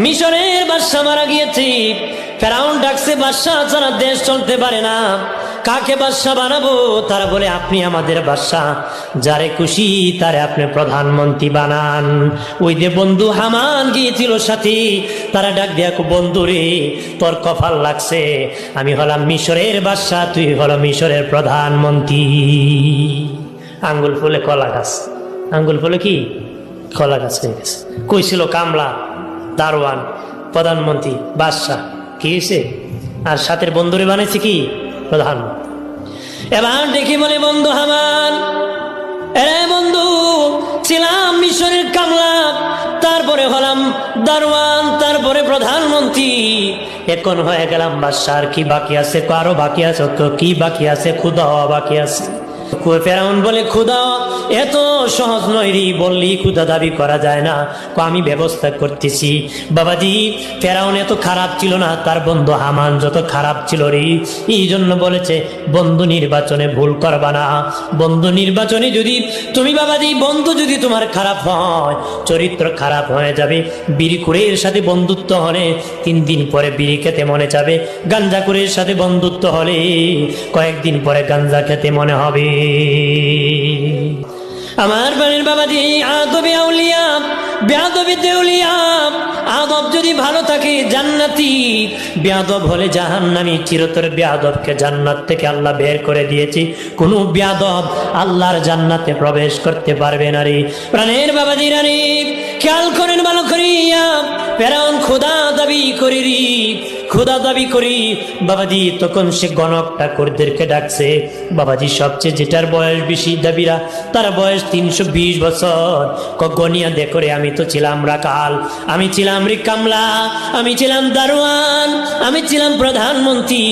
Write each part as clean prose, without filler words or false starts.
মিশরের বাদশা মারা গিয়েছে। ফেরাউন ডাকছে, বাদশা ছাড়া দেশ চলতে পারে না, কাকে বাদশা বানাবো? তারা বলে, আপনি আমাদের বাদশা, যারে খুশি তারে আপনি প্রধানমন্ত্রী বানান। ওই যে বন্ধু হামান গিয়েছিল সাথে, তারা ডাক দিয়া, বন্ধু রে, তোর কপাল লাগছে, আমি হলাম মিশরের বাদশা, তুই হলো মিশরের প্রধানমন্ত্রী। আঙ্গুল ফুলে কলা গাছ, আঙ্গুল ফুলে কি কলা গাছ হয়ে গেছে। কইছিল কামলা, দারোয়ান, প্রধানমন্ত্রী, বাদশা, কি হয়েছে? আর সাথের বন্ধুরে বানাইছে কি প্রধানমন্ত্রী। এবার দেখি বলে, বন্ধু হামান, এরে বন্ধু, ছিলাম মিশরের কামলা, তারপরে হলাম দারোয়ান, তারপরে প্রধানমন্ত্রী, এখন হয়ে গেলাম বাদশা। আর কি বাকি আছে? আরো বাকি আছে। কি বাকি আছে? ক্ষুধা হওয়া বাকি আছে। ফেরাউন বলে, ক্ষুধা এত সহজ নয় রে, বললি ক্ষুধা দাবি করা যায় না, আমি ব্যবস্থা করতেছি। বাবাজি, ফেরাউন এত খারাপ ছিল না, তার বন্ধু হামান যত খারাপ ছিল রে, এই জন্য বলেছে বন্ধু নির্বাচনে ভুল করবা না। বন্ধু নির্বাচনে যদি তুমি, বাবাজি, বন্ধু যদি তোমার খারাপ হয়, চরিত্র খারাপ হয়ে যাবে। বিড়িখুরের সাথে বন্ধুত্ব হলে 3 দিন পরে বিড়ি খেতে মনে যাবে, গাঞ্জাখুরের সাথে বন্ধুত্ব হলে কয়েকদিন পরে গাঞ্জা খেতে মনে হবে। আমার বাড়ির বাবাজি, আদবে আউলিয়া বেয়াদবে দেউলিয়া। আদব যদি ভালো থাকে জান্নাতি, বেয়াদব হলে জাহান্নামী। চিরতরে বেয়াদবকে জান্নাত থেকে আল্লাহ বের করে দিয়েছি, কোন বেয়াদব আল্লাহর জান্নাতে প্রবেশ করতে পারবে না রে। প্রাণের বাবাজি রানী, খেয়াল করেন ভালো করিয়া, ফেরাউন খোদা দাবি করি রে, খোদা দাবি করি। বাবাজি, তখন সে গণক ঠাকুরদেরকে ডাকছে। বাবাজি, সবচেয়ে যেটার বয়স বেশি দাবিরা, তার বয়স 320 বছর। গনিয়া দেখরে, আমি তো ছিলাম রাকাল, আমি ছিলাম কামলা, আমি ছিলাম দারোয়ান, আমি ছিলাম প্রধানমন্ত্রী,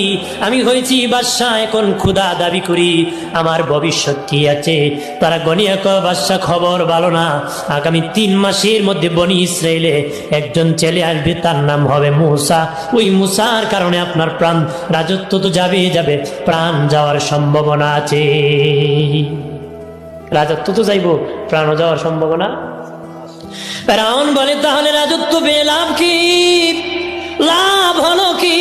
আমি হয়েছি বাদশা, এখন খোদা দাবি করি, আমার ভবিষ্যৎ কি আছে? তারা গনিয়া কয়, বাদশা খবর ভালো না, আগামী 3 মাসের মধ্যে বনি ইসরায়েলে একজন ছেলে আসবে, তার নাম হবে মূসা। ওই মূসার কারণে আপনার প্রাণ, রাজত্ব তো যাবে, প্রাণ যাওয়ার সম্ভাবনা আছে। রাজত্ব তো যাইব, প্রাণও যাওয়ার সম্ভাবনা। ফেরাউন বলে, তাহলে রাজত্ব পেয়ে লাভ কি? লাভ হলো কি?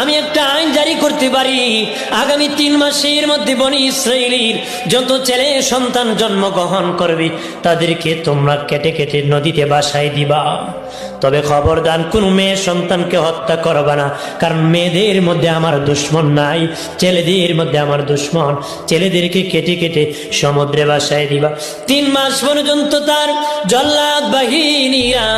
আমি একটা আইন জারি করতে পারি, আগামী 3 মাসের মধ্যে বনি ইসরায়েলের যত ছেলে সন্তান জন্মগ্রহণ করবে, তাদেরকে তোমরা কেটে কেটে নদীতে ভাসায় দিবা। তবে খবরদার, কোন মেয়ে সন্তানকে হত্যা করবা না, কারণ মেয়েদের মধ্যে আমার দুশ্মন নাই, ছেলেদের মধ্যে আমার দুশ্মন। ছেলেদেরকে কেটে কেটে সমুদ্রে ভাসায় দিবা। 3 মাস পর্যন্ত তার জল্লাদ বাহিনীরা